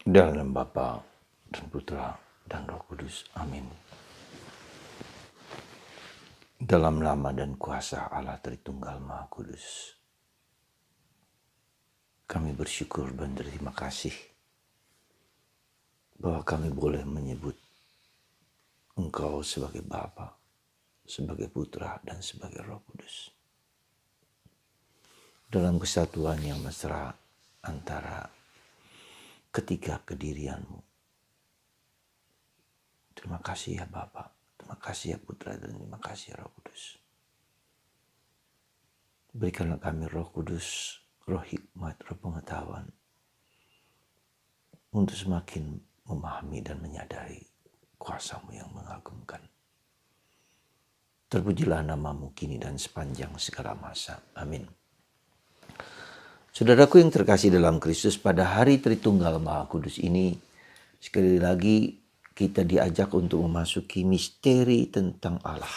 Dalam nama Bapa dan Putra dan Roh Kudus. Amin. Dalam nama dan kuasa Allah Tritunggal Maha Kudus, kami bersyukur dan berterima kasih bahwa kami boleh menyebut Engkau sebagai Bapa, sebagai Putra, dan sebagai Roh Kudus. Dalam kesatuan yang mesra antara ketiga kedirian-Mu. Terima kasih ya Bapa, terima kasih ya Putra, dan terima kasih ya Roh Kudus. Berikanlah kami Roh Kudus, Roh hikmat, Roh pengetahuan untuk semakin memahami dan menyadari kuasa-Mu yang mengagumkan. Terpujilah nama-Mu kini dan sepanjang segala masa. Amin. Saudaraku yang terkasih dalam Kristus, pada hari Tritunggal Maha Kudus ini, sekali lagi kita diajak untuk memasuki misteri tentang Allah.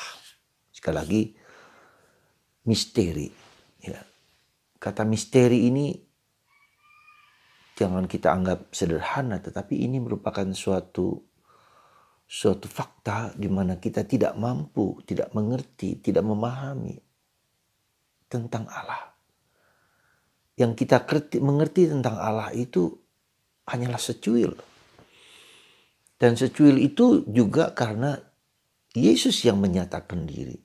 Sekali lagi, misteri. Ya. Kata misteri ini jangan kita anggap sederhana, tetapi ini merupakan suatu fakta di mana kita tidak mampu, tidak mengerti, tidak memahami tentang Allah. Yang kita mengerti tentang Allah itu hanyalah secuil. Dan secuil itu juga karena Yesus yang menyatakan diri.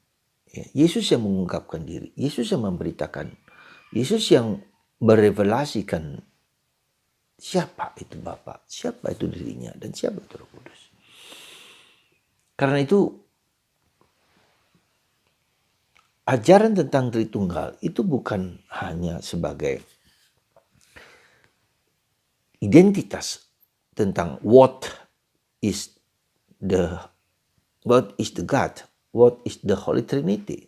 Ya, Yesus yang mengungkapkan diri. Yesus yang memberitakan. Yesus yang merevelasikan siapa itu Bapa, siapa itu dirinya, dan siapa itu Roh Kudus. Karena itu ajaran tentang Tritunggal itu bukan hanya sebagai identitas tentang what is the God, what is the Holy Trinity.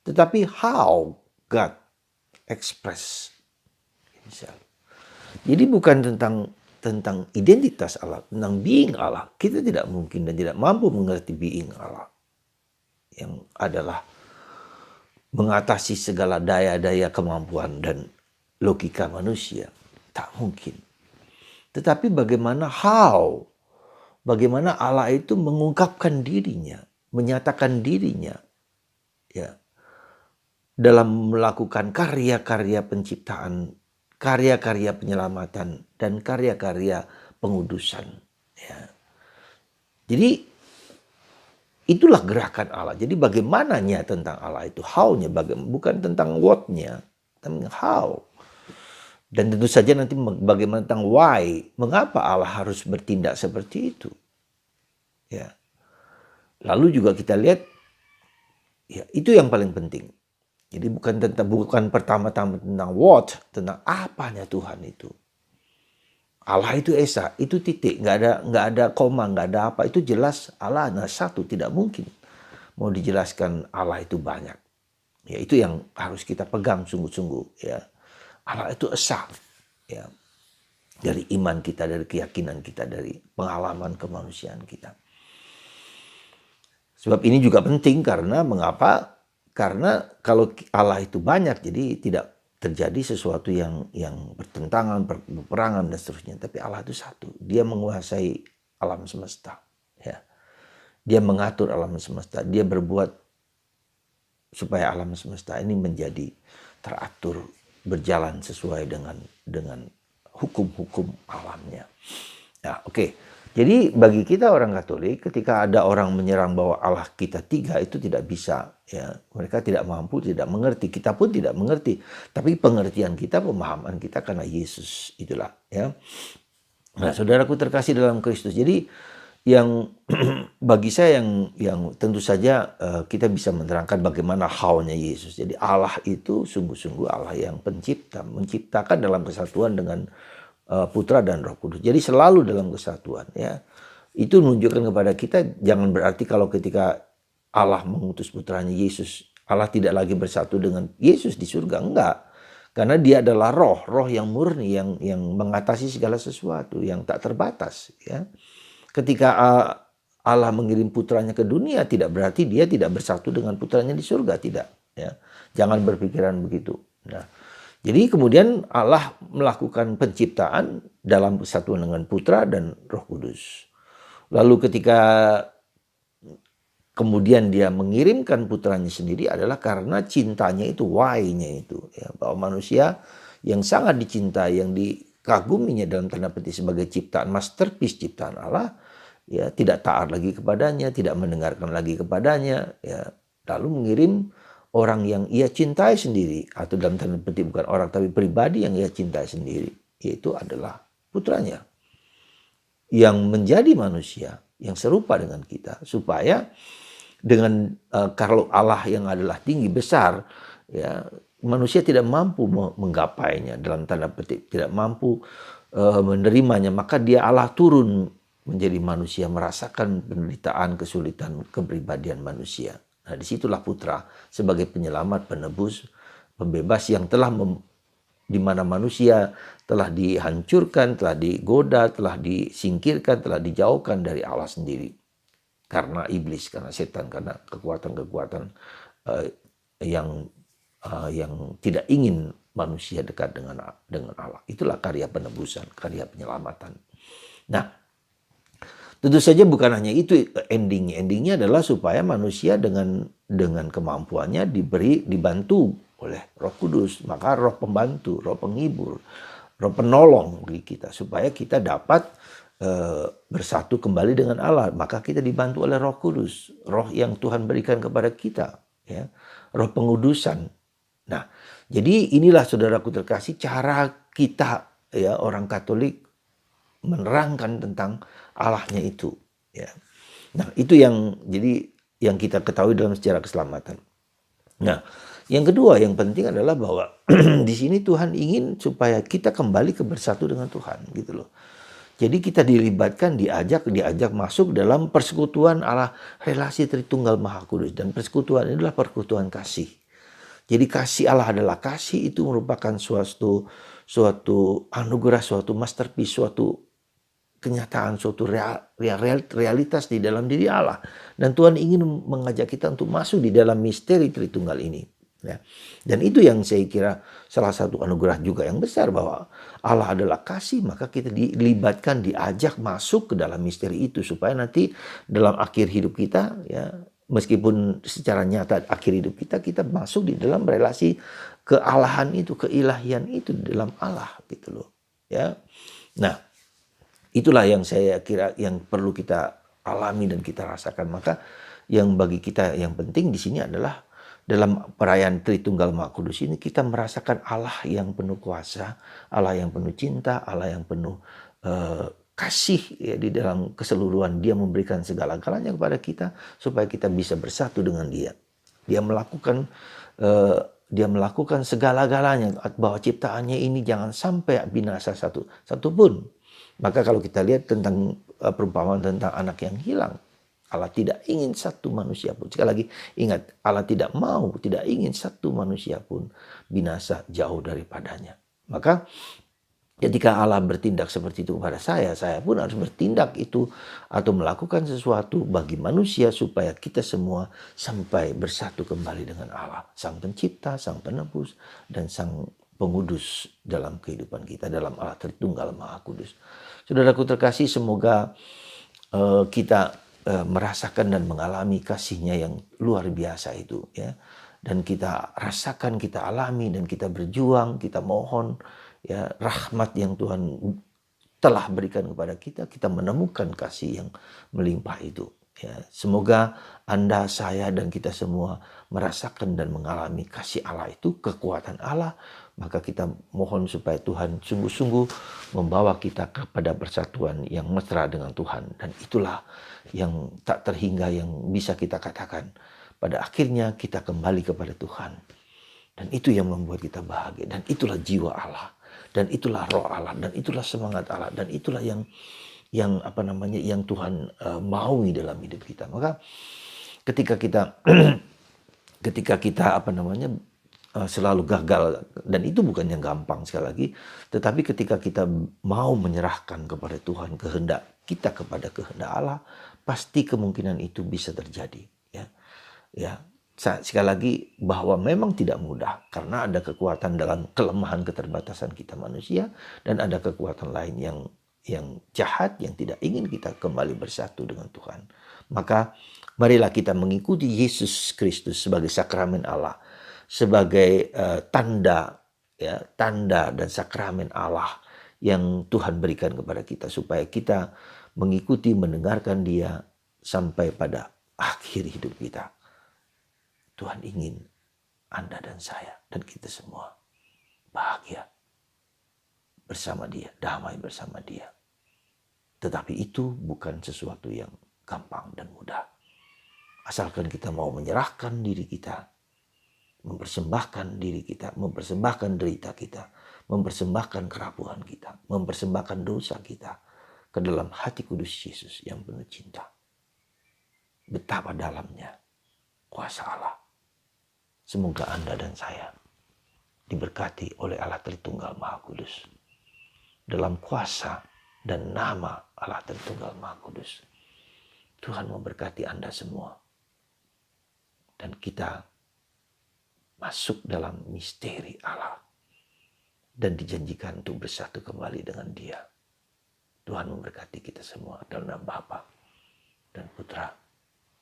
Tetapi how God express himself. Jadi bukan tentang identitas Allah, tentang being Allah. Kita tidak mungkin dan tidak mampu mengerti being Allah, yang adalah mengatasi segala daya-daya kemampuan dan logika manusia. Tak mungkin. Tetapi bagaimana Allah itu mengungkapkan dirinya, menyatakan dirinya, ya, dalam melakukan karya-karya penciptaan, karya-karya penyelamatan, dan karya-karya pengudusan. Ya. Jadi itulah gerakan Allah. Jadi bagaimananya tentang Allah itu, how-nya, bukan tentang what-nya, tapi how. Dan tentu saja nanti bagaimana tentang why, mengapa Allah harus bertindak seperti itu. Ya. Lalu juga kita lihat, ya, itu yang paling penting. Jadi bukan pertama-tama tentang what, tentang apanya Tuhan itu. Allah itu esa, itu titik, nggak ada koma, nggak ada apa, itu jelas Allah hanya satu, tidak mungkin mau dijelaskan Allah itu banyak. Ya, itu yang harus kita pegang sungguh-sungguh, ya. Allah itu esa, ya, dari iman kita, dari keyakinan kita, dari pengalaman kemanusiaan kita. Sebab ini juga penting karena mengapa? Karena kalau Allah itu banyak, jadi tidak terjadi sesuatu yang bertentangan, peperangan dan seterusnya. Tapi Allah itu satu, Dia menguasai alam semesta, ya. Dia mengatur alam semesta, Dia berbuat supaya alam semesta ini menjadi teratur, berjalan sesuai dengan hukum-hukum alamnya. Nah, oke. Jadi bagi kita orang Katolik, ketika ada orang menyerang bahwa Allah kita tiga, itu tidak bisa, ya. Mereka tidak mampu, tidak mengerti. Kita pun tidak mengerti. Tapi pengertian kita, pemahaman kita karena Yesus itulah, ya. Nah, saudaraku terkasih dalam Kristus. Jadi yang bagi saya yang tentu saja kita bisa menerangkan bagaimana how-nya Yesus. Jadi Allah itu sungguh-sungguh Allah yang menciptakan dalam kesatuan dengan Putra dan Roh Kudus. Jadi selalu dalam kesatuan, ya. Itu menunjukkan kepada kita, jangan berarti kalau ketika Allah mengutus putranya Yesus, Allah tidak lagi bersatu dengan Yesus di surga. Enggak. Karena Dia adalah roh yang murni, yang mengatasi segala sesuatu, yang tak terbatas, ya. Ketika Allah mengirim putranya ke dunia, tidak berarti Dia tidak bersatu dengan putranya di surga, tidak, ya. Jangan berpikiran begitu. Nah, Jadi kemudian Allah melakukan penciptaan dalam persatuan dengan Putra dan Roh Kudus. Lalu ketika kemudian dia mengirimkan putranya sendiri adalah karena cintanya itu, why-nya itu. Ya, bahwa manusia yang sangat dicintai, yang dikaguminya dalam tanda petik sebagai ciptaan, masterpiece ciptaan Allah, ya tidak taat lagi kepadanya, tidak mendengarkan lagi kepadanya, ya lalu mengirim orang yang ia cintai sendiri, atau dalam tanda petik bukan orang tapi pribadi yang ia cintai sendiri, yaitu adalah putranya yang menjadi manusia yang serupa dengan kita, supaya dengan kalau Allah yang adalah tinggi besar, ya manusia tidak mampu menggapainya, dalam tanda petik tidak mampu menerimanya, maka dia Allah turun menjadi manusia, merasakan penderitaan, kesulitan kepribadian manusia. Nah, disitulah putra sebagai penyelamat, penebus, pembebas yang telah di mana manusia telah dihancurkan, telah digoda, telah disingkirkan, telah dijauhkan dari Allah sendiri. Karena iblis, karena setan, karena kekuatan-kekuatan yang tidak ingin manusia dekat dengan Allah. Itulah karya penebusan, karya penyelamatan. Nah, tentu saja bukan hanya itu endingnya. Endingnya adalah supaya manusia dengan kemampuannya dibantu oleh Roh Kudus. Maka Roh Pembantu, Roh Penghibur, Roh Penolong bagi kita, supaya kita dapat bersatu kembali dengan Allah. Maka kita dibantu oleh Roh Kudus, Roh yang Tuhan berikan kepada kita, ya, Roh pengudusan. Nah, jadi inilah saudaraku terkasih cara kita, ya, orang Katolik menerangkan tentang Allahnya itu, ya. Nah, itu yang kita ketahui dalam sejarah keselamatan. Nah, yang kedua yang penting adalah bahwa di sini Tuhan ingin supaya kita kembali bersatu dengan Tuhan, gitu loh. Jadi kita dilibatkan, diajak masuk dalam persekutuan Allah, relasi Tritunggal Maha Kudus, dan persekutuan ini adalah persekutuan kasih. Jadi kasih Allah adalah kasih, itu merupakan suatu anugerah, suatu masterpiece, suatu kenyataan, suatu realitas di dalam diri Allah. Dan Tuhan ingin mengajak kita untuk masuk di dalam misteri Tritunggal ini. Ya. Dan itu yang saya kira salah satu anugerah juga yang besar, bahwa Allah adalah kasih, maka kita dilibatkan, diajak masuk ke dalam misteri itu, supaya nanti dalam akhir hidup kita, ya, meskipun secara nyata akhir hidup kita masuk di dalam relasi kealahan itu, keilahian itu di dalam Allah, gitu loh, ya. Nah, itulah yang saya kira yang perlu kita alami dan kita rasakan. Maka yang bagi kita yang penting di sini adalah dalam perayaan Tritunggal Maha Kudus ini kita merasakan Allah yang penuh kuasa, Allah yang penuh cinta, Allah yang penuh kasih, ya, di dalam keseluruhan. Dia memberikan segala-galanya kepada kita supaya kita bisa bersatu dengan Dia. Dia melakukan segala-galanya, bahwa ciptaannya ini jangan sampai binasa satupun. Maka kalau kita lihat tentang perumpamaan tentang anak yang hilang, Allah tidak ingin satu manusia pun. Sekali lagi ingat, Allah tidak ingin satu manusia pun binasa jauh daripadanya. Maka ketika Allah bertindak seperti itu kepada saya pun harus bertindak itu atau melakukan sesuatu bagi manusia supaya kita semua sampai bersatu kembali dengan Allah, Sang Pencipta, Sang Penebus, dan Sang Pengudus dalam kehidupan kita, dalam Allah Tritunggal Maha Kudus. Saudaraku terkasih, semoga kita merasakan dan mengalami kasih-Nya yang luar biasa itu, ya. Dan kita rasakan, kita alami, dan kita berjuang, kita mohon, ya, rahmat yang Tuhan telah berikan kepada kita, kita menemukan kasih yang melimpah itu, ya. Semoga Anda, saya, dan kita semua merasakan dan mengalami kasih Allah itu, kekuatan Allah. Maka kita mohon supaya Tuhan sungguh-sungguh membawa kita kepada persatuan yang mesra dengan Tuhan. Dan itulah yang tak terhingga yang bisa kita katakan. Pada akhirnya kita kembali kepada Tuhan. Dan itu yang membuat kita bahagia. Dan itulah jiwa Allah. Dan itulah roh Allah. Dan itulah semangat Allah. Dan itulah yang Tuhan maui dalam hidup kita. Maka ketika kita selalu gagal, dan itu bukan yang gampang sekali lagi, tetapi ketika kita mau menyerahkan kepada Tuhan kehendak kita kepada kehendak Allah, pasti kemungkinan itu bisa terjadi, ya. Sekali lagi bahwa memang tidak mudah karena ada kekuatan dalam kelemahan keterbatasan kita manusia dan ada kekuatan lain yang jahat yang tidak ingin kita kembali bersatu dengan Tuhan. Maka marilah kita mengikuti Yesus Kristus sebagai sakramen Allah, sebagai tanda dan sakramen Allah yang Tuhan berikan kepada kita supaya kita mengikuti, mendengarkan Dia sampai pada akhir hidup kita. Tuhan ingin Anda dan saya dan kita semua bahagia bersama Dia, damai bersama Dia. Tetapi itu bukan sesuatu yang gampang dan mudah. Asalkan kita mau menyerahkan diri kita, mempersembahkan diri kita, mempersembahkan derita kita, mempersembahkan kerapuhan kita, mempersembahkan dosa kita ke dalam hati kudus Yesus yang penuh cinta. Betapa dalamnya kuasa Allah. Semoga Anda dan saya diberkati oleh Allah Tritunggal Maha Kudus. Dalam kuasa dan nama Allah Tritunggal Maha Kudus. Tuhan memberkati Anda semua. Dan kita masuk dalam misteri Allah. Dan dijanjikan untuk bersatu kembali dengan Dia. Tuhan memberkati kita semua dalam nama Bapa dan Putra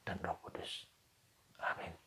dan Roh Kudus. Amin.